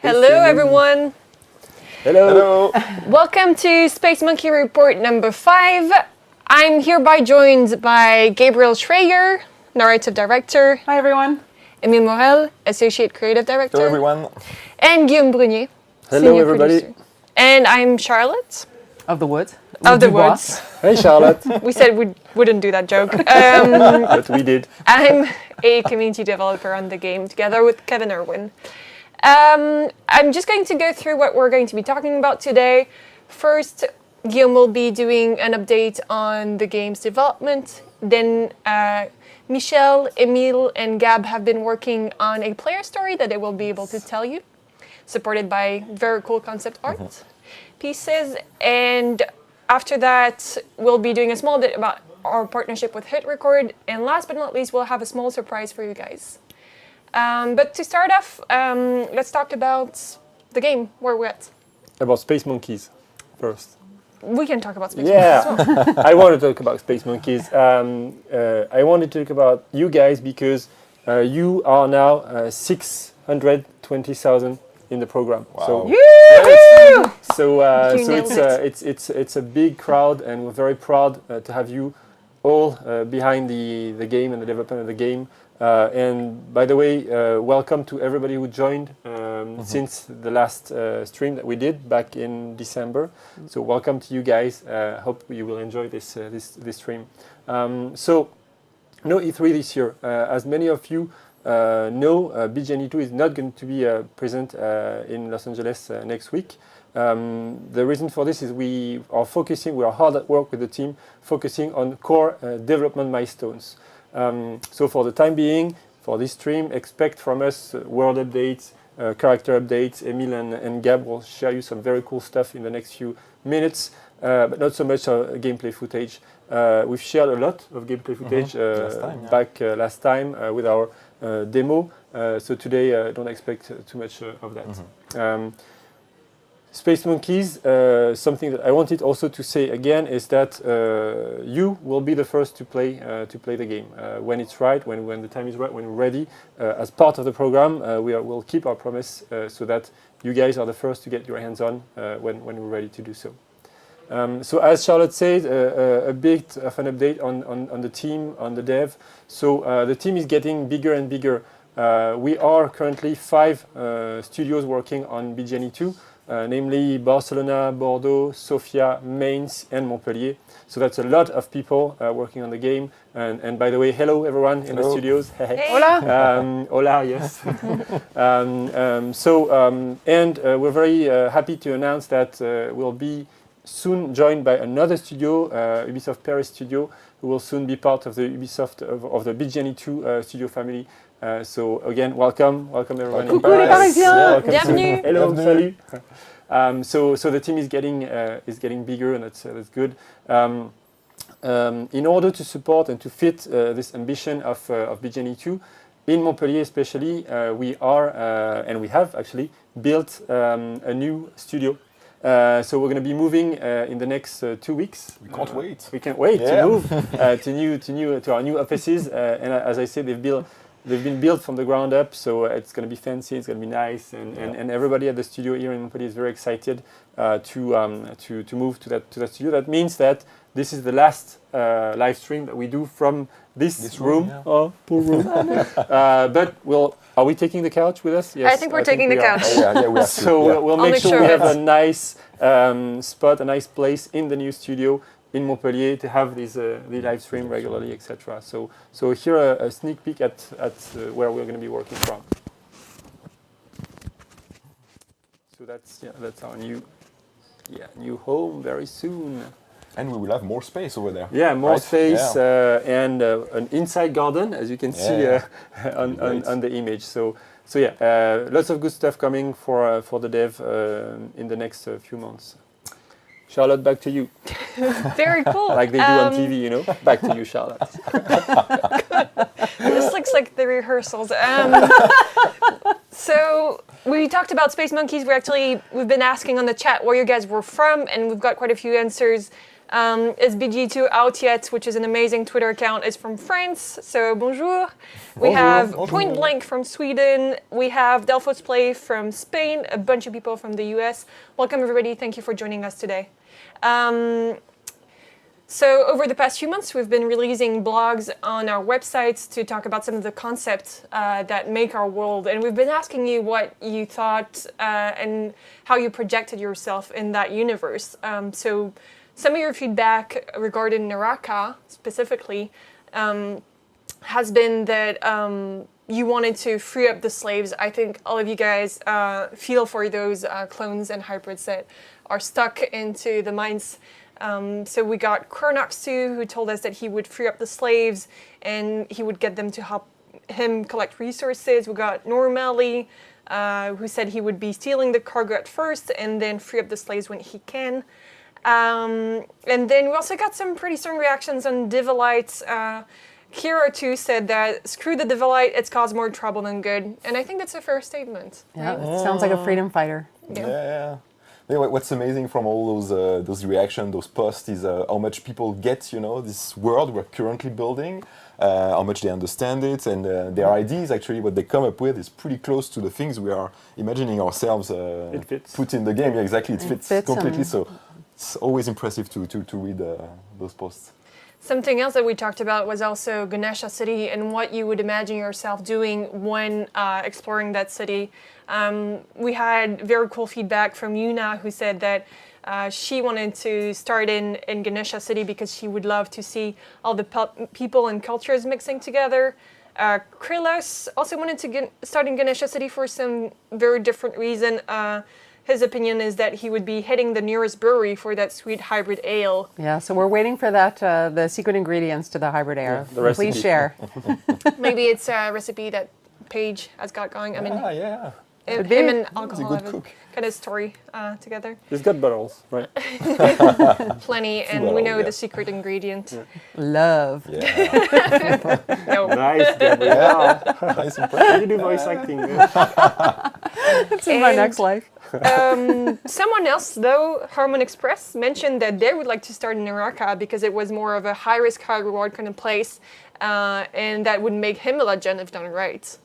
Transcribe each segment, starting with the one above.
Hello, everyone. Hello. Welcome to Space Monkey Report number 5. I'm hereby joined by Gabriel Schrager, narrative director. Hi, everyone. Emile Morel, associate creative director. Hello, everyone. And Guillaume Brunier, Hello, senior everybody. producer. And I'm Charlotte. Of the Woods. Of the Woods. Hey, Charlotte. We said we wouldn't do that joke. But we did. I'm a community developer on the game together with Kevin Irwin. I'm just going to go through what we're going to be talking about today. First, Guillaume will be doing an update on the game's development. Then Michel, Emile, and Gab have been working on a player story that they will be able to tell you, supported by very cool concept art pieces. And after that, we'll be doing a small bit about our partnership with Hit Record. And last but not least, we'll have a small surprise for you guys. But to start off, let's talk about the game, where we're at. About Space Monkeys first. We can talk about Space Monkeys as well. I want to talk about Space Monkeys. I want to talk about you guys because you are now 620,000 in the program. Wow. So You nailed it's a big crowd, and we're very proud to have you all behind the game and the development of the game. And by the way, welcome to everybody who joined since the last stream that we did back in December. So welcome to you guys. Hope you will enjoy this stream. So no E3 this year. As many of you know, BGNE2 is not going to be present in Los Angeles next week. The reason for this is we are hard at work with the team, focusing on core development milestones. So for the time being, for this stream, expect from us world updates, character updates. Emile and Gab will share you some very cool stuff in the next few minutes, but not so much gameplay footage. We've shared a lot of gameplay footage last time with our demo, so today don't expect too much of that. Space Monkeys, something that I wanted also to say again is that you will be the first to play the game when it's right, when the time is right, when we're ready. As part of the program, we'll keep our promise so that you guys are the first to get your hands on when we're ready to do so. So as Charlotte said, a bit of an update on the team, on the dev. So the team is getting bigger and bigger. We are currently 5 studios working on BGNE2. Namely Barcelona, Bordeaux, Sofia, Mainz, and Montpellier. So that's a lot of people working on the game. And by the way, hello everyone in the studios. Hey. Hola. Hola, yes. And we're very happy to announce that we'll be soon joined by another studio, Ubisoft Paris studio, who will soon be part of the Ubisoft of the BGNE2 studio family. So again, welcome everyone. Coucou les Parisiens. Bienvenue. Hello, salut. So the team is getting bigger, and that's good. In order to support and to fit this ambition of BGNE2, in Montpellier especially, we have actually built a new studio. So we're going to be moving in the next 2 weeks. We can't wait. We can't wait to move to our new offices. And as I said, they've been built from the ground up, so it's going to be fancy, it's going to be nice, and everybody at the studio here in Montpellier is very excited to move to that studio. That means that this is the last live stream that we do from this room. Yeah. Oh, poor room. But are we taking the couch with us? Yes, I think we're taking the couch. Yeah, we have to. So we'll make sure we have a nice spot, a nice place in the new studio in Montpellier to have the live stream regularly, etc. So here a sneak peek at where we're going to be working from. So that's our new home very soon. And we will have more space over there. Yeah, more right? space and an inside garden, as you can see on the image. So lots of good stuff coming for the dev in the next few months. Charlotte, back to you. Very cool. Like they do on TV, you know. Back to you, Charlotte. This looks like the rehearsals. So we talked about Space Monkeys. We've been asking on the chat where you guys were from, and we've got quite a few answers. Is BG2 out yet? Which is an amazing Twitter account. It's from France, so bonjour. We have Point Blank from Sweden. We have Delphos Play from Spain. A bunch of people from the US. Welcome everybody. Thank you for joining us today. So over the past few months, we've been releasing blogs on our websites to talk about some of the concepts that make our world. And we've been asking you what you thought and how you projected yourself in that universe. So some of your feedback regarding Naraka specifically has been that you wanted to free up the slaves. I think all of you guys feel for those clones and hybrids that are stuck into the mines. So we got Chronox2, who told us that he would free up the slaves and he would get them to help him collect resources. We got Normally, who said he would be stealing the cargo at first and then free up the slaves when he can. And then we also got some pretty strong reactions on Divalites. Kira too said that screw the Divalite, it's caused more trouble than good. And I think that's a fair statement. Yeah, Right? it sounds like a freedom fighter. Yeah. What's amazing from all those reactions, those posts, is how much people get, this world we're currently building, how much they understand it, and their ideas, actually, what they come up with is pretty close to the things we are imagining ourselves It fits. put in the game. Yeah, exactly, it fits completely. and- So it's always impressive to read those posts. Something else that we talked about was also Ganesha City and what you would imagine yourself doing when exploring that city. We had very cool feedback from Yuna, who said that she wanted to start in Ganesha City because she would love to see all the people and cultures mixing together. Krylos also wanted to start in Ganesha City for some very different reason. His opinion is that he would be hitting the nearest brewery for that sweet hybrid ale. Yeah, so we're waiting for that, the secret ingredients to the hybrid ale. the recipe. Please share. Maybe it's a recipe that Paige has got going. I mean, Yeah. Could him be. and He's a alcohol good have cook. kind of story together. He's got bottles, right? Plenty, and Well, we know yeah. the secret ingredient. Love. Yeah. No. Nice, Gabrielle. Nice impression. You do voice acting. It's in my And- next life. Someone else, though, Harmon Express, mentioned that they would like to start in Naraka because it was more of a high-risk, high-reward kind of place, and that would make him a legend if done right.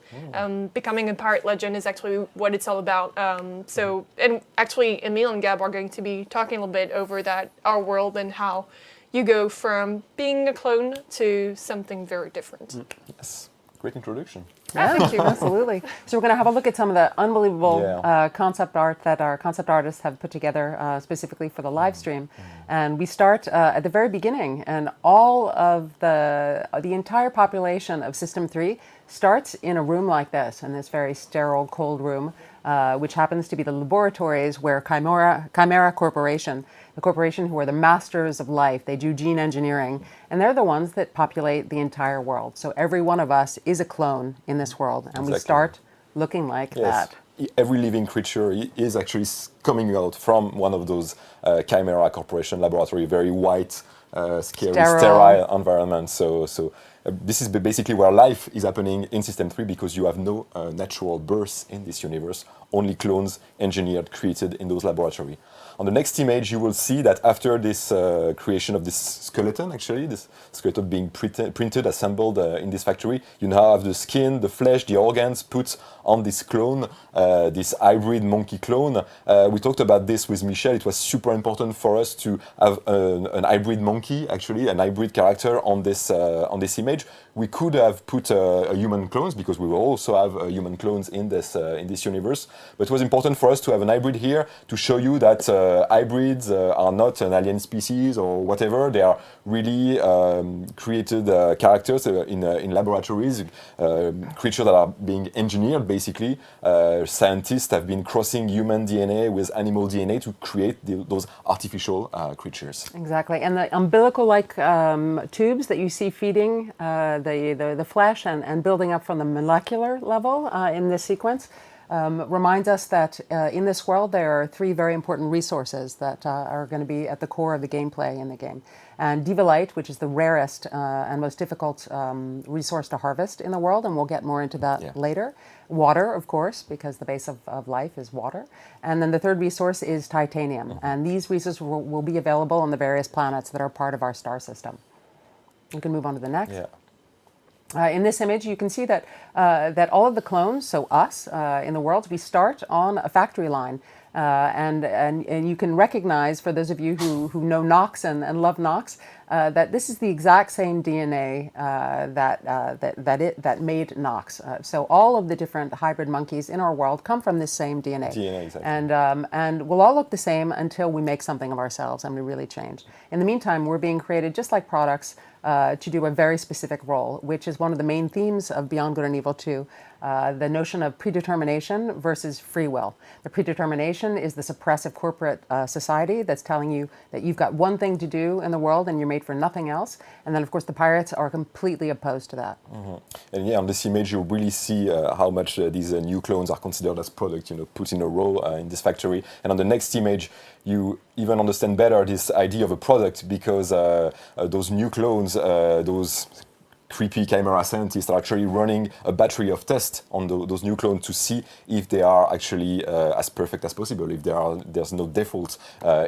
Becoming a pirate legend is actually what it's all about. And actually, Emile and Gab are going to be talking a little bit over that, our world, and how you go from being a clone to something very different. Yes. Great introduction. Yeah, thank you. Absolutely. So we're going to have a look at some of the unbelievable Yeah. concept art that our concept artists have put together specifically for the live stream. And we start at the very beginning, and all of the entire population of System 3 starts in a room like this, in this very sterile, cold room, which happens to be the laboratories where Chimera Corporation, the corporation who are the masters of life, they do gene engineering, and they're the ones that populate the entire world. So every one of us is a clone in this world, and we Exactly. start looking like that. Every living creature is actually coming out from one of those Chimera Corporation laboratory, very white, scary, sterile environment. So this is basically where life is happening in System 3 because you have no natural birth in this universe, only clones engineered, created in those laboratories. On the next image, you will see that after this creation of this skeleton, actually, this skeleton being printed, assembled in this factory, you now have the skin, the flesh, the organs put on this clone, this hybrid monkey clone. We talked about this with Michel. It was super important for us to have an hybrid monkey, actually, an hybrid character on this image. We could have put a human clones because we will also have human clones in this universe. But it was important for us to have an hybrid here to show you that hybrids are not an alien species or whatever. They are really created characters in laboratories, creatures that are being engineered, basically. Scientists have been crossing human DNA with animal DNA to create those artificial creatures. Exactly, and the umbilical-like tubes that you see feeding the flesh and building up from the molecular level in this sequence reminds us that in this world there are three very important resources that are going to be at the core of the gameplay in the game. And Divalite, which is the rarest and most difficult resource to harvest in the world, and we'll get more into that later. Water, of course, because the base of life is water. And then the third resource is titanium. And these resources will be available on the various planets that are part of our star system. We can move on to the next. In this image, you can see that that all of the clones, so us in the world, we start on a factory line. And you can recognize, for those of you who know Nox and love Nox, that this is the exact same DNA that made Nox. So all of the different hybrid monkeys in our world come from this same DNA. Exactly. And we'll all look the same until we make something of ourselves and we really change. In the meantime, we're being created just like products to do a very specific role, which is one of the main themes of Beyond Good and Evil 2, the notion of predetermination versus free will. The predetermination is this oppressive corporate society that's telling you that you've got one thing to do in the world and you're made for nothing else. And then, of course, the pirates are completely opposed to that. And yeah, on this image, you really see how much these new clones are considered as product, put in a row in this factory. And on the next image, you even understand better this idea of a product, because those new clones, those creepy chimera scientists are actually running a battery of tests on those new clones to see if they are actually as perfect as possible, if there's no default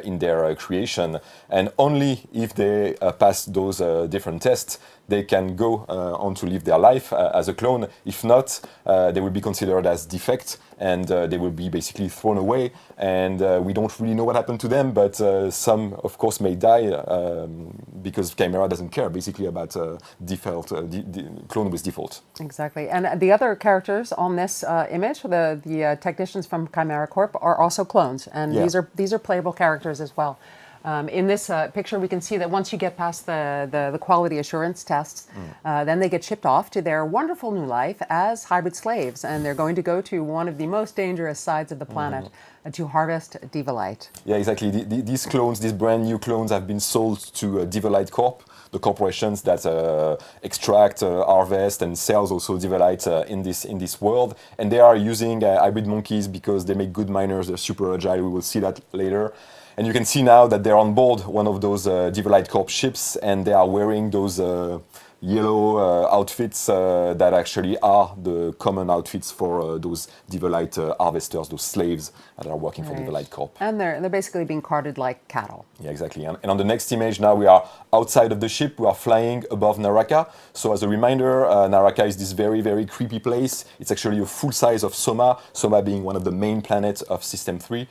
in their creation. And only if they pass those different tests, they can go on to live their life as a clone. If not, they will be considered as defect, and they will be basically thrown away. And we don't really know what happened to them, but some, of course, may die because Chimera doesn't care, basically, about default, clone with default. Exactly. And the other characters on this image, the technicians from Chimera Corp, are also clones, and these are playable characters as well. In this picture, we can see that once you get past the quality assurance tests, then they get shipped off to their wonderful new life as hybrid slaves, and they're going to go to one of the most dangerous sides of the planet to harvest Divalite. Yeah, exactly. These clones, these brand new clones, have been sold to Divalite Corp, the corporations that extract, harvest, and sells also Divalite in this world. And they are using hybrid monkeys because they make good miners. They're super agile. We will see that later. And you can see now that they're on board one of those Divalite Corp ships, and they are wearing those yellow outfits that actually are the common outfits for those Divalite harvesters, those slaves that are working for Divalite Corp. And they're basically being carted like cattle. Yeah, exactly. And on the next image now, we are outside of the ship. We are flying above Naraka. So as a reminder, Naraka is this very, very creepy place. It's actually a full size of Soma, Soma being one of the main planets of System 3.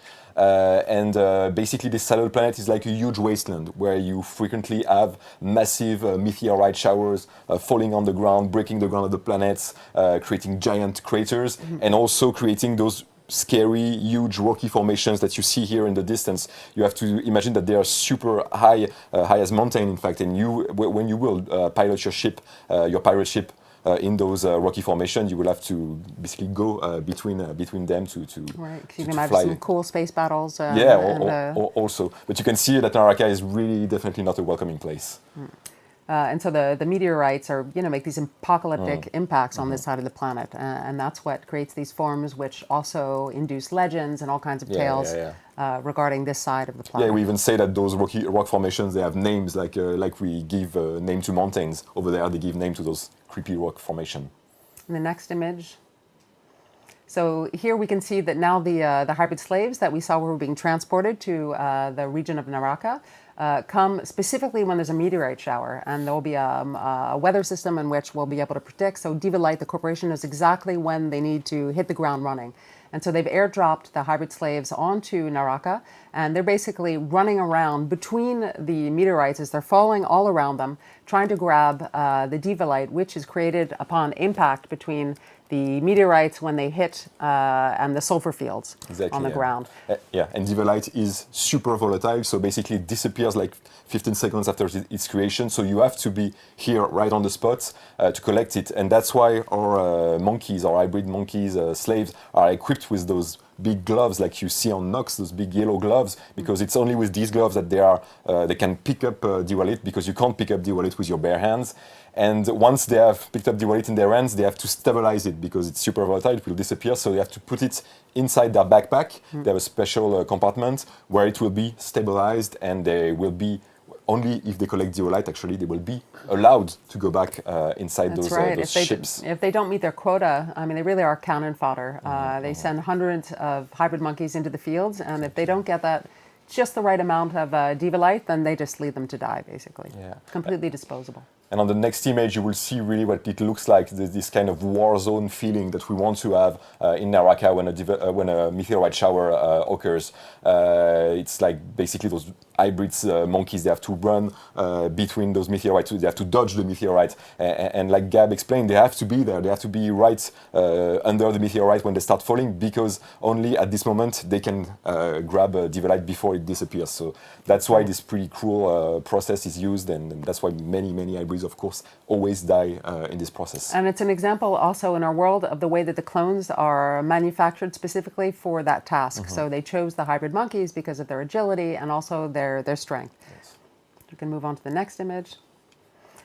Basically this saddle planet is like a huge wasteland where you frequently have massive meteorite showers falling on the ground, breaking the ground of the planets, creating giant craters, and also creating those scary, huge rocky formations that you see here in the distance. You have to imagine that they are super high, high as mountain, in fact, and when you will pilot your pirate ship, in those rocky formations, you will have to basically go between them to right. You can imagine fly. some cool space battles. Also. But you can see that Naraka is really definitely not a welcoming place. And so the meteorites are, make these apocalyptic impacts on this side of the planet, and that's what creates these forms, which also induce legends and all kinds of tales regarding this side of the planet. Yeah, we even say that those rock formations, they have names, like we give name to mountains. Over there, they give name to those creepy rock formation. In the next image. So here we can see that now the hybrid slaves that we saw were being transported to the region of Naraka come specifically when there's a meteorite shower, and there will be a weather system in which we'll be able to predict. So Divalite, the corporation, knows exactly when they need to hit the ground running. And so they've airdropped the hybrid slaves onto Naraka, and they're basically running around between the meteorites as they're falling all around them, trying to grab the Divalite, which is created upon impact between the meteorites when they hit and the sulfur fields on the ground. And Divalite is super volatile, so basically it disappears like 15 seconds after its creation, so you have to be here right on the spot to collect it, and that's why our monkeys, our hybrid monkeys, slaves, are equipped with those big gloves like you see on Nox, those big yellow gloves, because it's only with these gloves that they can pick up dualite, because you can't pick up dualite with your bare hands. And once they have picked up dualite in their hands, they have to stabilize it because it's super volatile, it will disappear, so they have to put it inside their backpack. They have a special compartment where it will be stabilized, and they will be, only if they collect dualite, actually, they will be allowed to go back inside those ships. If they don't meet their quota, I mean, they really are cannon fodder. They send hundreds of hybrid monkeys into the fields, and if they don't get that just the right amount of dualite, then they just leave them to die, basically. Yeah. Completely disposable. And on the next image, you will see really what it looks like, this kind of war zone feeling that we want to have in Naraka when a meteorite shower occurs. It's like basically those hybrids monkeys, they have to run between those meteorites, they have to dodge the meteorite. And like Gab explained, they have to be there, they have to be right under the meteorite when they start falling, because only at this moment they can grab dualite before it disappears. So that's why this pretty cruel process is used, and that's why many hybrids, of course, always die in this process. And it's an example also in our world of the way that the clones are manufactured specifically for that task. So they chose the hybrid monkeys because of their agility and also their strength. Yes. You can move on to the next image.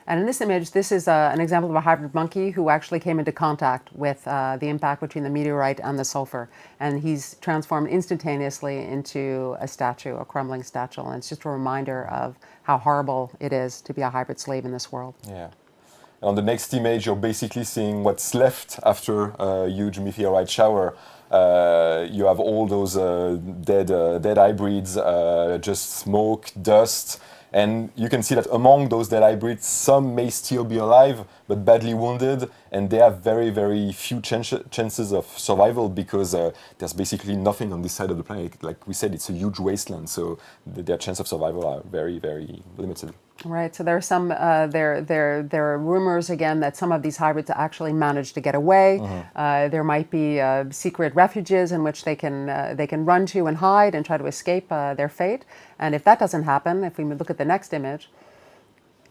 And in this image, this is an example of a hybrid monkey who actually came into contact with the impact between the meteorite and the sulfur. And he's transformed instantaneously into a statue, a crumbling statue. And it's just a reminder of how horrible it is to be a hybrid slave in this world. Yeah. On the next image, you're basically seeing what's left after a huge meteorite shower. You have all those dead hybrids, just smoke, dust. And you can see that among those dead hybrids, some may still be alive, but badly wounded, and they have very few chances of survival, because there's basically nothing on this side of the planet. Like we said, it's a huge wasteland, so their chance of survival are very limited. Right. So there are some. There are rumors again that some of these hybrids actually managed to get away. There might be secret refuges in which they can run to and hide and try to escape their fate. And if that doesn't happen, if we look at the next image,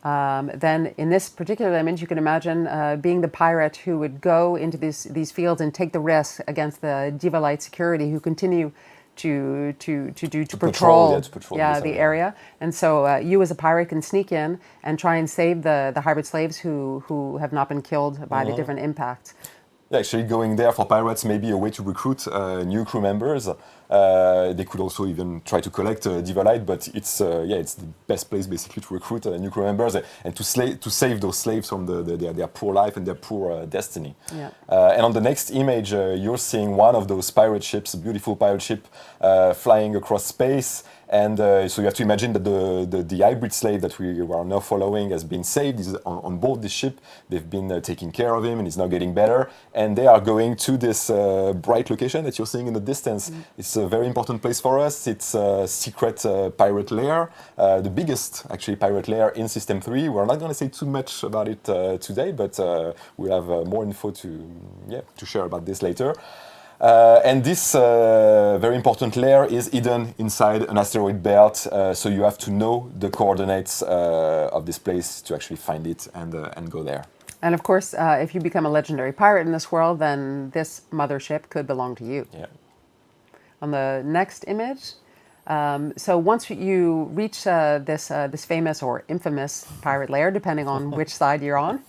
then in this particular image, you can imagine being the pirate who would go into these fields and take the risk against the dualite security who continue to patrol the area. And so you as a pirate can sneak in and try and save the hybrid slaves who have not been killed by the different impacts. Yeah, actually going there for pirates may be a way to recruit new crew members. They could also even try to collect dualite, but it's the best place basically to recruit new crew members and to save those slaves from their poor life and their poor destiny. Yeah. And on the next image, you're seeing one of those pirate ships, a beautiful pirate ship, flying across space. And so you have to imagine that the hybrid slave that we are now following has been saved. He's on board this ship. They've been taking care of him, and he's now getting better. And they are going to this bright location that you're seeing in the distance. It's a very important place for us. It's a secret pirate lair, the biggest actually pirate lair in System 3. We're not going to say too much about it today, but we'll have more info to share about this later. And this very important layer is hidden inside an asteroid belt, so you have to know the coordinates of this place to actually find it and go there. And of course, if you become a legendary pirate in this world, then this mothership could belong to you. Yeah. On the next image, so once you reach this famous or infamous pirate lair, depending on which side you're on,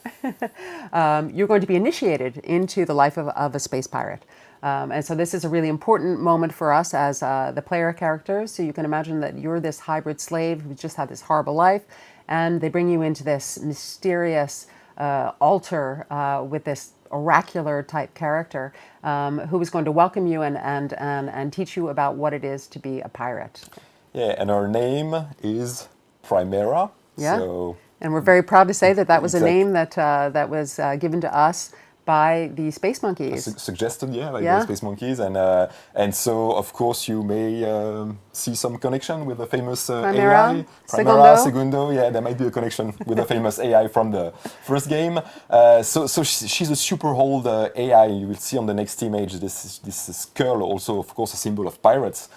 you're going to be initiated into the life of a space pirate. And so this is a really important moment for us as the player characters. So you can imagine that you're this hybrid slave who just had this horrible life, and they bring you into this mysterious altar with this oracular type character who is going to welcome you and teach you about what it is to be a pirate. Yeah, and her name is Primera. Yeah, so and we're very proud to say that was a name that was given to us by the Space Monkeys. Suggested, the Space Monkeys, and so of course you may see some connection with the famous Primera, AI. Segundo. Segundo, yeah, there might be a connection with the famous AI from the first game. So she's a super old AI. You will see on the next image this skull, also of course a symbol of pirates.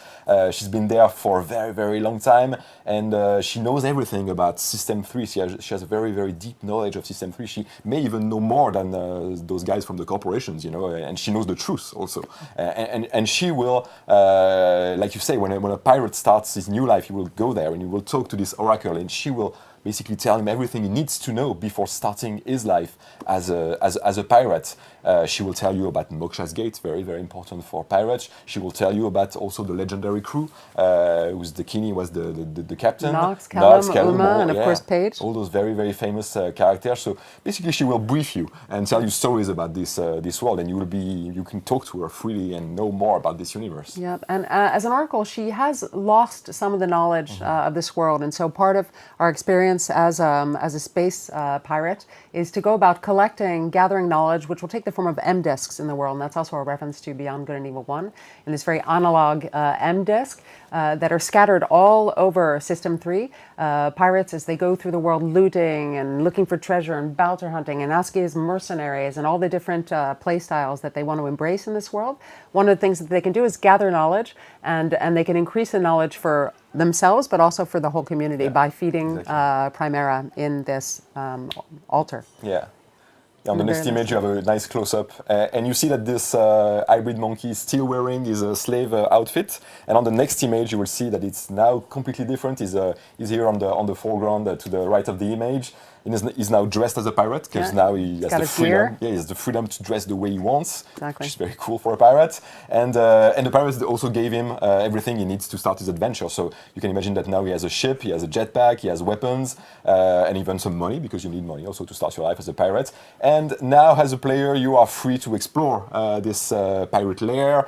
She's been there for a very, very long time, and she knows everything about System 3. She has a very, very deep knowledge of System 3. She may even know more than those guys from the corporations, you know, and she knows the truth also. And she will, like you say, when a pirate starts his new life, he will go there and he will talk to this oracle, and she will basically tell him everything he needs to know before starting his life as a pirate. She will tell you about Moksha's Gate, very, very important for pirates. She will tell you about also the legendary crew, who's the Kini was the captain. Nox, Callum, Uma, and of course Paige. All those very, very famous characters. So basically she will brief you and tell you stories about this world, and you can talk to her freely and know more about this universe. Yep, and as an oracle, she has lost some of the knowledge of this world, and so part of our experience as a space pirate is to go about gathering knowledge, which will take the form of M discs in the world, and that's also a reference to Beyond Good and Evil 1, in this very analog M disc that are scattered all over System 3. Pirates, as they go through the world looting and looking for treasure and bounty hunting and asking as mercenaries and all the different play styles that they want to embrace in this world, one of the things that they can do is gather knowledge, and they can increase the knowledge for themselves, but also for the whole community by feeding Primera in this altar. Yeah. On the next image, you have a nice close-up, and you see that this hybrid monkey is still wearing his slave outfit. And on the next image, you will see that it's now completely different. He's here on the foreground to the right of the image. He's now dressed as a pirate because now he has the freedom. Yeah, he has the freedom to dress the way he wants, which is very cool for a pirate. And the pirates also gave him everything he needs to start his adventure. So you can imagine that now he has a ship, he has a jetpack, he has weapons, and even some money, because you need money also to start your life as a pirate. And now, as a player, you are free to explore this pirate lair,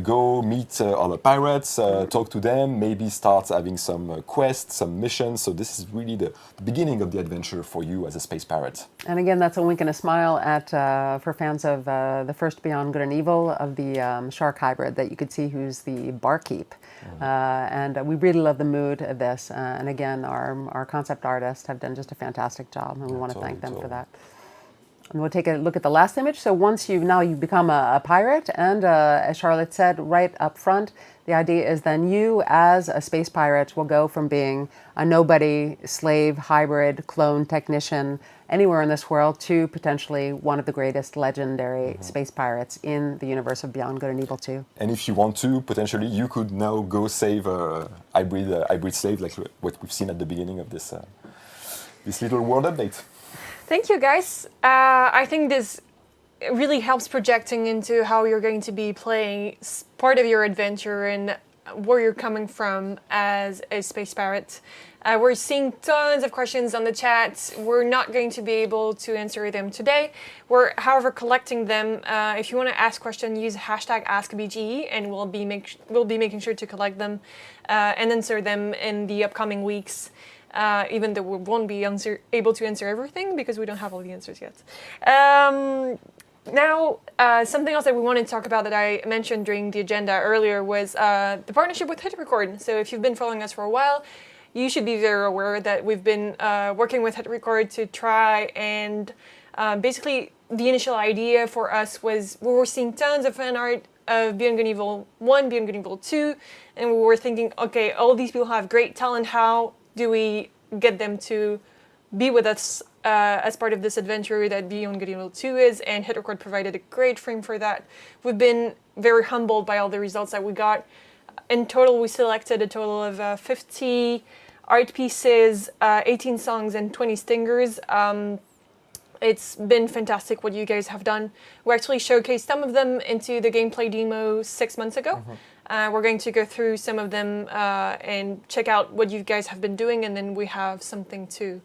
go meet other pirates, talk to them, maybe start having some quests, some missions. So this is really the beginning of the adventure for you as a space pirate. And again, that's a wink and a smile for fans of the first Beyond Good and Evil, of the shark hybrid that you could see, who's the barkeep. And we really love the mood of this. And again, our concept artists have done just a fantastic job, and we want to thank them for that. And we'll take a look at the last image. So once you become a pirate, and as Charlotte said right up front, the idea is then you, as a space pirate, will go from being a nobody, slave, hybrid, clone technician anywhere in this world to potentially one of the greatest legendary space pirates in the universe of Beyond Good and Evil 2. And if you want to, potentially, you could now go save a hybrid slave, like what we've seen at the beginning of this little world update. Thank you, guys. I think this really helps projecting into how you're going to be playing part of your adventure and where you're coming from as a space pirate. We're seeing tons of questions on the chat. We're not going to be able to answer them today. We're, however, collecting them. If you want to ask questions, use hashtag AskBGE, and we'll be making sure to collect them and answer them in the upcoming weeks. Even though we won't be able to answer everything because we don't have all the answers yet. Now, something else that we wanted to talk about that I mentioned during the agenda earlier was the partnership with Hit Record. So if you've been following us for a while, you should be very aware that we've been working with Hit Record to try and basically the initial idea for us was we were seeing tons of fan art of Beyond Good and Evil 1, Beyond Good and Evil 2, and we were thinking, okay, all these people have great talent, how do we get them to be with us as part of this adventure that Beyond Good and Evil 2 is, and Hit Record provided a great frame for that. We've been very humbled by all the results that we got. In total, we selected a total of 50 art pieces, 18 songs, and 20 stingers. It's been fantastic what you guys have done. We actually showcased some of them into the gameplay demo 6 months ago. We're going to go through some of them and check out what you guys have been doing, and then we have something to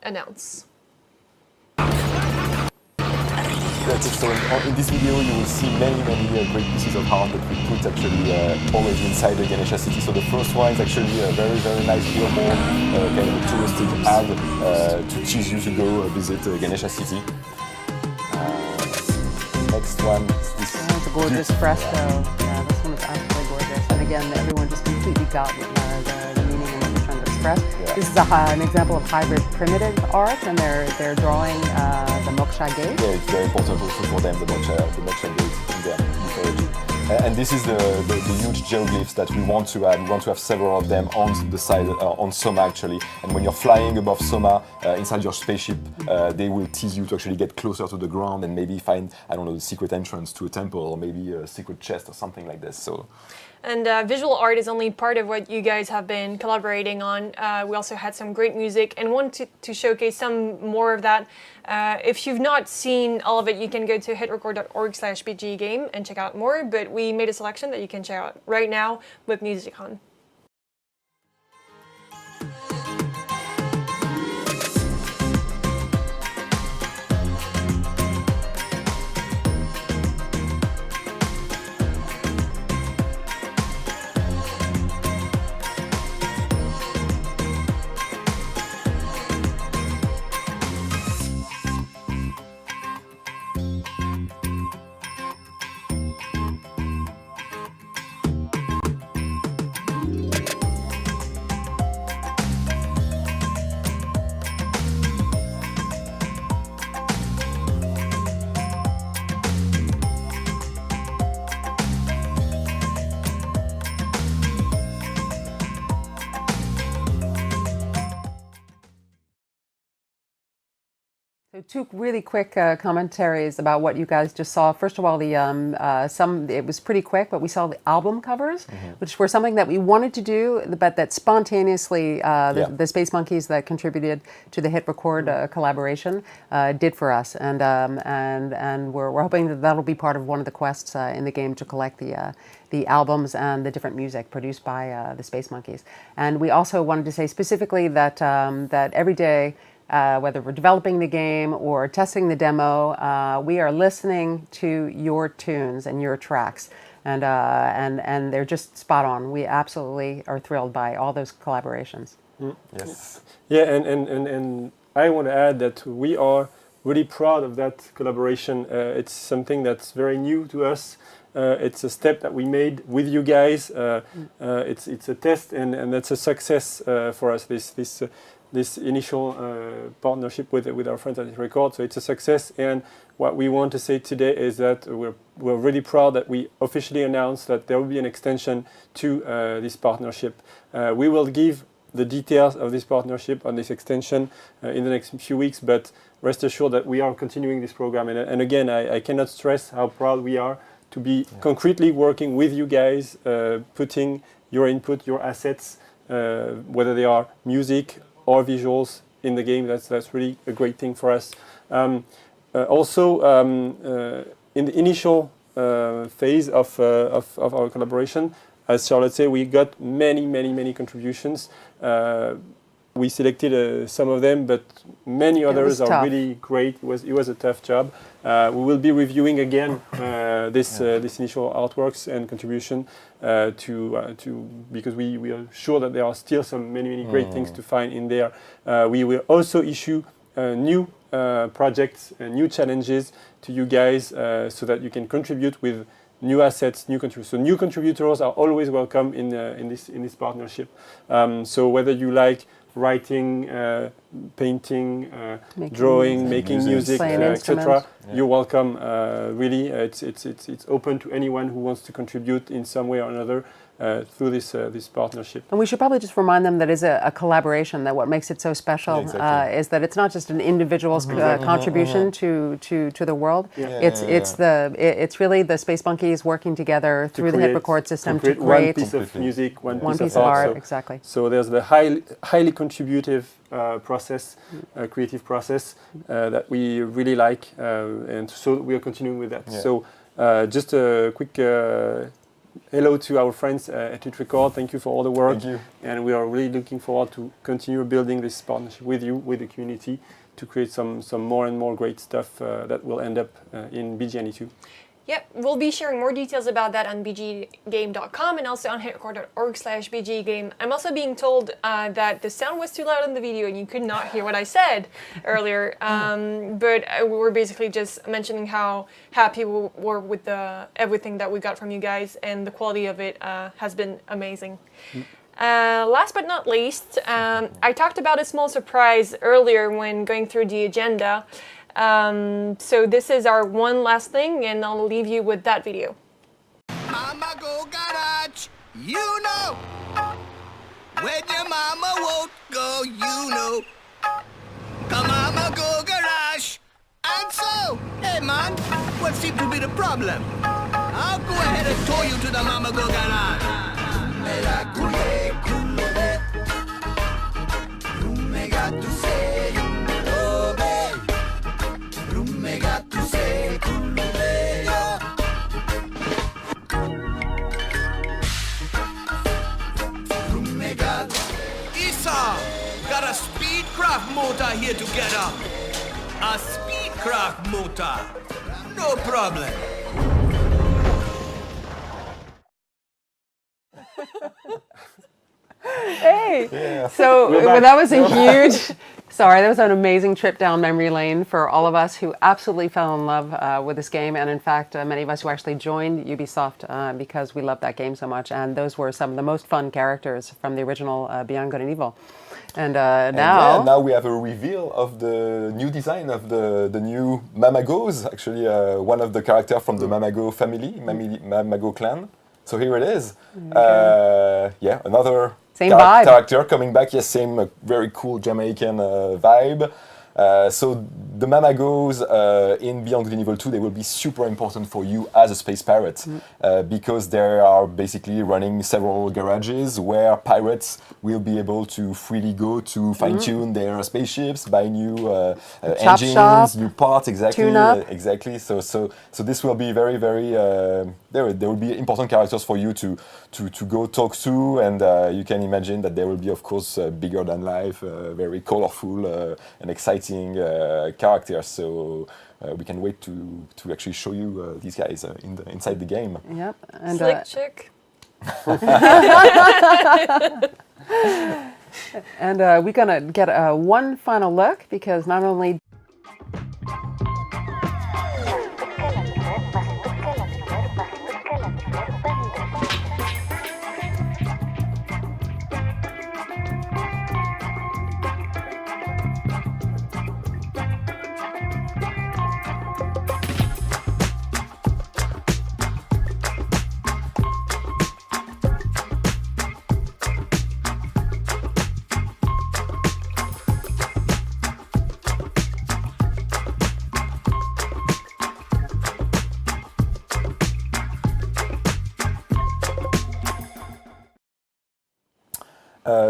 announce. That's it. So in this video, you will see many great pieces of art that we put actually already inside the Ganesha City. So the first one is actually a very, very nice billboard, kind of a touristic ad to tease you to go visit Ganesha City. Next one is this. Oh, it's a gorgeous fresco. Yeah, this one is absolutely gorgeous. And again, everyone just completely got the meaning and what they're trying to express. Yeah. This is an example of hybrid primitive art, and they're drawing the Moksha Gate. Yeah, it's very important also for them, the moksha gate in their mythology. And this is the huge geoglyphs that we want to add. We want to have several of them on the side, on Soma actually. And when you're flying above Soma, inside your spaceship, they will tease you to actually get closer to the ground and maybe find, I don't know, the secret entrance to a temple or maybe a secret chest or something like this. So. And visual art is only part of what you guys have been collaborating on. We also had some great music and want to showcase some more of that. If you've not seen all of it, you can go to hitrecord.org/bggame and check out more, but we made a selection that you can check out right now with music on. So two really quick commentaries about what you guys just saw. First of all, the it was pretty quick, but we saw the album covers, which were something that we wanted to do, but that spontaneously the Space Monkeys that contributed to the Hit Record collaboration did for us, and we're hoping that that'll be part of one of the quests in the game to collect the albums and the different music produced by the Space Monkeys. And we also wanted to say specifically that that every day, whether we're developing the game or testing the demo, we are listening to your tunes and your tracks, and they're just spot on. We absolutely are thrilled by all those collaborations. Yes. Yeah, and I want to add that we are really proud of that collaboration. It's something that's very new to us. It's a step that we made with you guys. It's a test, and that's a success for us. This initial partnership with our friends at Hit Record, so it's a success. And what we want to say today is that we're really proud that we officially announced that there will be an extension to this partnership. We will give the details of this partnership on this extension in the next few weeks, but rest assured that we are continuing this program. And again, I cannot stress how proud we are to be concretely working with you guys, putting your input, your assets, whether they are music or visuals in the game. That's really a great thing for us. Also, in the initial phase of our collaboration, as Charlotte said, we got many contributions. We selected some of them, but many others are really great. It was a tough job. We will be reviewing again this initial artworks and contribution because we are sure that there are still many great things to find in there. We will also issue new projects and new challenges to you guys so that you can contribute with new assets, new contributors. So new contributors are always welcome in this partnership. So whether you like writing, painting, drawing, making music, etc. You're welcome. Really, it's open to anyone who wants to contribute in some way or another through this partnership. And we should probably just remind them that it's a collaboration. That what makes it so special is that it's not just an individual's contribution to the world. It's really the Space Monkeys working together through the Hit Record system to create one piece of music, one piece of art. Exactly. So there's the highly contributive process, creative process that we really like, and so we are continuing with that. Yeah. So just a quick hello to our friends at Hit Record. Thank you for all the work. Thank you. And we are really looking forward to continue building this partnership with you, with the community, to create some more and more great stuff that will end up in BGNE2. Yep, we'll be sharing more details about that on bggame.com and also on hitrecord.org/bggame. I'm also being told that the sound was too loud in the video and you could not hear what I said earlier. But we were basically just mentioning how happy we were with everything that we got from you guys, and the quality of it has been amazing. Last but not least, I talked about a small surprise earlier when going through the agenda. So this is our one last thing, and I'll leave you with that video. Mama go garage, you know. When your mama won't go, you know. Come mama go garage. And so, hey man, what seems to be the problem? I'll go ahead and tow you to the mama go garage. Got a Speedcraft motor here together. A Speedcraft motor. No problem. Hey! Yeah. So We're back. that was a huge, sorry, that was an amazing trip down memory lane for all of us who absolutely fell in love with this game. And in fact, many of us who actually joined Ubisoft because we loved that game so much. And those were some of the most fun characters from the original Beyond Good and Evil. And now we have a reveal of the new design of the new Mamagos. Actually, one of the characters from the Mamago family, Mamago clan. So here it is. Yeah, another Same vibe. character coming back. Yes, same very cool Jamaican vibe. So the Mamagos in Beyond Good and Evil 2, they will be super important for you as a space pirate because they are basically running several garages where pirates will be able to freely go to fine-tune their spaceships, buy new engines, shop, new parts, exactly. tune up. Exactly. So this will be very, very. There will be important characters for you to go talk to, and you can imagine that there will be, of course, bigger than life, very colorful and exciting characters. So we can wait to actually show you these guys inside the game. Yep. And, Slick chick. and we're going to get one final look because not only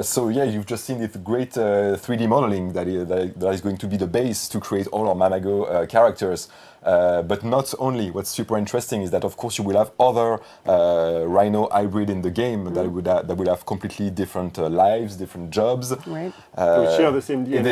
so yeah, you've just seen this great 3D modeling that is going to be the base to create all our Mamago characters. But not only. What's super interesting is that, of course, you will have other Rhino hybrid in the game that will have completely different lives, different jobs. Right. They share the same DNA.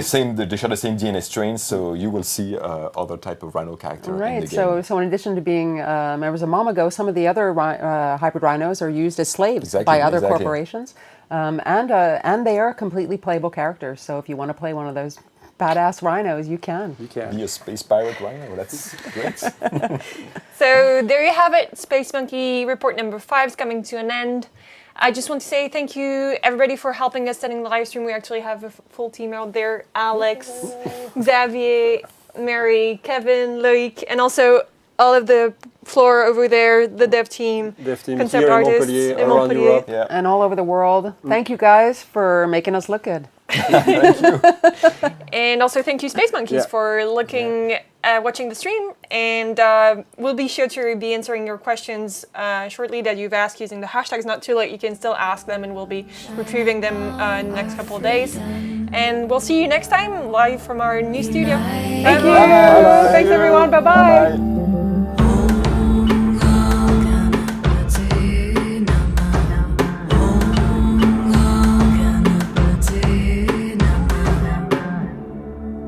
They share the same DNA strain, so you will see other type of Rhino character in the Right. game. So in addition to being members of Mamago, some of the other hybrid rhinos are used as slaves by other corporations, and they are completely playable characters. So if you want to play one of those badass rhinos, you can. You can. Be a space pirate Rhino. That's great. So there you have it. Space Monkey Report number 5 is coming to an end. I just want to say thank you, everybody, for helping us setting the live stream. We actually have a full team out there. Alex, Xavier, Mary, Kevin, Loic, and also all of the floor over there, the dev team concept here in artists Montpellier, in around Montpellier. Europe. Yeah. And all over the world. Thank you guys for making us look good. Thank you. And also thank you, Space Monkeys, Yeah. for watching the stream. And we'll be sure to be answering your questions shortly that you've asked using the hashtags. Not too late, you can still ask them, and we'll be retrieving them in the next couple of days. And we'll see you next time, live from our new studio. Thank you. Thanks, everyone. Bye-bye. Bye.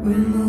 When